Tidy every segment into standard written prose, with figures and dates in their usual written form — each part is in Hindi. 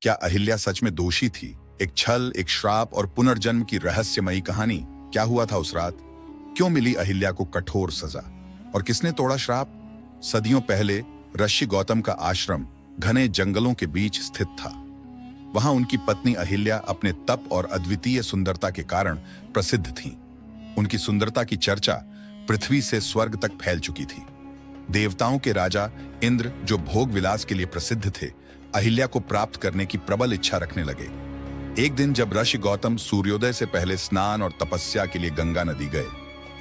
क्या अहिल्या सच में दोषी थी? एक छल, एक श्राप और पुनर्जन्म की रहस्यमयी कहानी। क्या हुआ था उस रात? क्यों मिली अहिल्या को कठोर सजा? और किसने तोड़ा श्राप? सदियों पहले ऋषि गौतम का आश्रम घने जंगलों के बीच स्थित था। वहां उनकी पत्नी अहिल्या अपने तप और अद्वितीय सुंदरता के कारण प्रसिद्ध थीं। उनकी सुंदरता की चर्चा पृथ्वी से स्वर्ग तक फैल चुकी थी। देवताओं के राजा इंद्र, जो भोग विलास के लिए प्रसिद्ध थे, अहिल्या को प्राप्त करने की प्रबल इच्छा रखने लगे। एक दिन जब ऋषि गौतम सूर्योदय से पहले स्नान और तपस्या के लिए गंगा नदी गए,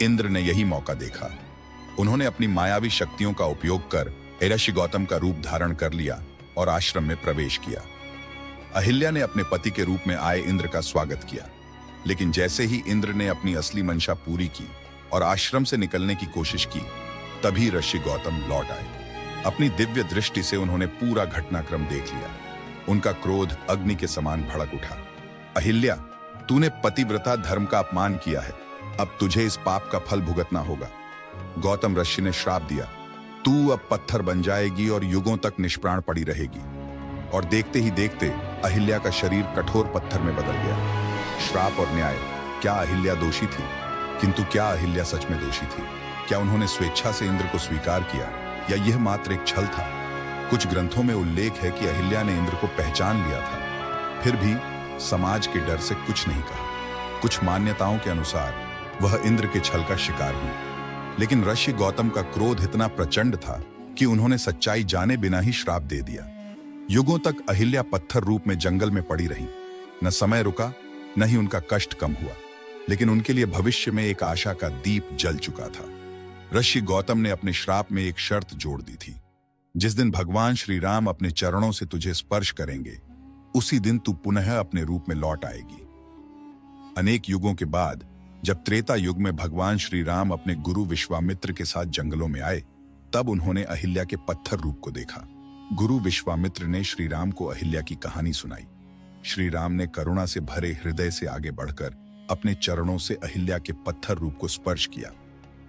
इंद्र ने यही मौका देखा। उन्होंने अपनी मायावी शक्तियों का उपयोग कर ऋषि गौतम का रूप धारण कर लिया और आश्रम में प्रवेश किया। अहिल्या ने अपने पति के रूप में आए इंद्र का स्वागत किया, लेकिन जैसे ही इंद्र ने अपनी असली मंशा पूरी की और आश्रम से निकलने की कोशिश की, तभी ऋषि गौतम लौट आए। अपनी दिव्य दृष्टि से उन्होंने पूरा घटनाक्रम देख लिया। उनका क्रोध अग्नि के समान भड़क उठा। अहिल्या, तूने पतिव्रता धर्म का अपमान किया है। अब तुझे इस पाप का फल भुगतना होगा। गौतम ऋषि ने श्राप दिया, तू अब पत्थर बन जाएगी और युगों तक निष्प्राण पड़ी रहेगी। और देखते ही देखते अहिल्या का शरीर कठोर पत्थर में बदल गया। श्राप और न्याय। क्या अहिल्या दोषी थी? किंतु क्या अहिल्या सच में दोषी थी? क्या उन्होंने स्वेच्छा से इंद्र को स्वीकार किया, या यह मात्र एक छल था? कुछ ग्रंथों में उल्लेख है कि अहिल्या ने इंद्र को पहचान लिया था, फिर भी समाज के डर से कुछ नहीं कहा। कुछ मान्यताओं के अनुसार वह इंद्र के छल का शिकार हुई। लेकिन ऋषि गौतम का क्रोध इतना प्रचंड था कि उन्होंने सच्चाई जाने बिना ही श्राप दे दिया। युगों तक अहिल्या पत्थर रूप में जंगल में पड़ी रही। न समय रुका, न ही उनका कष्ट कम हुआ। लेकिन उनके लिए भविष्य में एक आशा का दीप जल चुका था। ऋषि गौतम ने अपने श्राप में एक शर्त जोड़ दी थी, जिस दिन भगवान श्री राम अपने चरणों से तुझे स्पर्श करेंगे, उसी दिन तू पुनः अपने रूप में लौट आएगी। अनेक युगों के बाद जब त्रेता युग में भगवान श्री राम अपने गुरु विश्वामित्र के साथ जंगलों में आए, तब उन्होंने अहिल्या के पत्थर रूप को देखा। गुरु विश्वामित्र ने श्री राम को अहिल्या की कहानी सुनाई। श्री राम ने करुणा से भरे हृदय से आगे बढ़कर अपने चरणों से अहिल्या के पत्थर रूप को स्पर्श किया।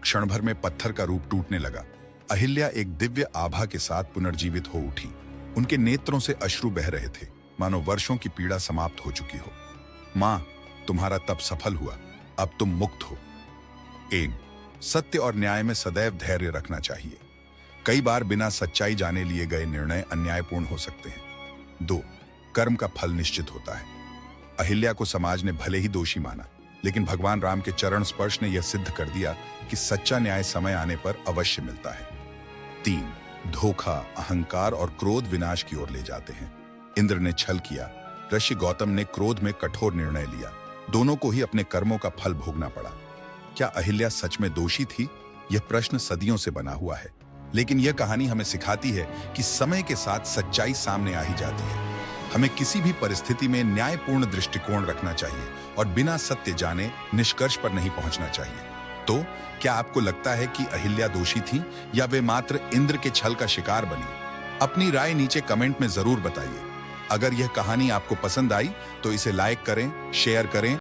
क्षण भर में पत्थर का रूप टूटने लगा। अहिल्या एक दिव्य आभा के साथ पुनर्जीवित हो उठी। उनके नेत्रों से अश्रु बह रहे थे, मानो वर्षों की पीड़ा समाप्त हो चुकी हो। मां, तुम्हारा तप सफल हुआ, अब तुम मुक्त हो। 1. सत्य और न्याय में सदैव धैर्य रखना चाहिए। कई बार बिना सच्चाई जाने लिए गए निर्णय अन्यायपूर्ण हो सकते हैं। 2. कर्म का फल निश्चित होता है। अहिल्या को समाज ने भले ही दोषी माना, लेकिन भगवान राम के चरण स्पर्श ने यह सिद्ध कर दिया कि सच्चा न्याय समय आने पर अवश्य मिलता है। 3. धोखा, अहंकार और क्रोध विनाश की ओर ले जाते हैं। इंद्र ने छल किया, ऋषि गौतम ने क्रोध में कठोर निर्णय लिया। दोनों को ही अपने कर्मों का फल भोगना पड़ा। क्या अहिल्या सच में दोषी थी? यह प्रश्न सदियों से बना हुआ है, लेकिन यह कहानी हमें सिखाती है कि समय के साथ सच्चाई सामने आ ही जाती है। हमें किसी भी परिस्थिति में न्यायपूर्ण दृष्टिकोण रखना चाहिए और बिना सत्य जाने निष्कर्ष पर नहीं पहुंचना चाहिए। तो क्या आपको लगता है कि अहिल्या दोषी थी, या वे मात्र इंद्र के छल का शिकार बनी? अपनी राय नीचे कमेंट में जरूर बताइए। अगर यह कहानी आपको पसंद आई तो इसे लाइक करें, शेयर करें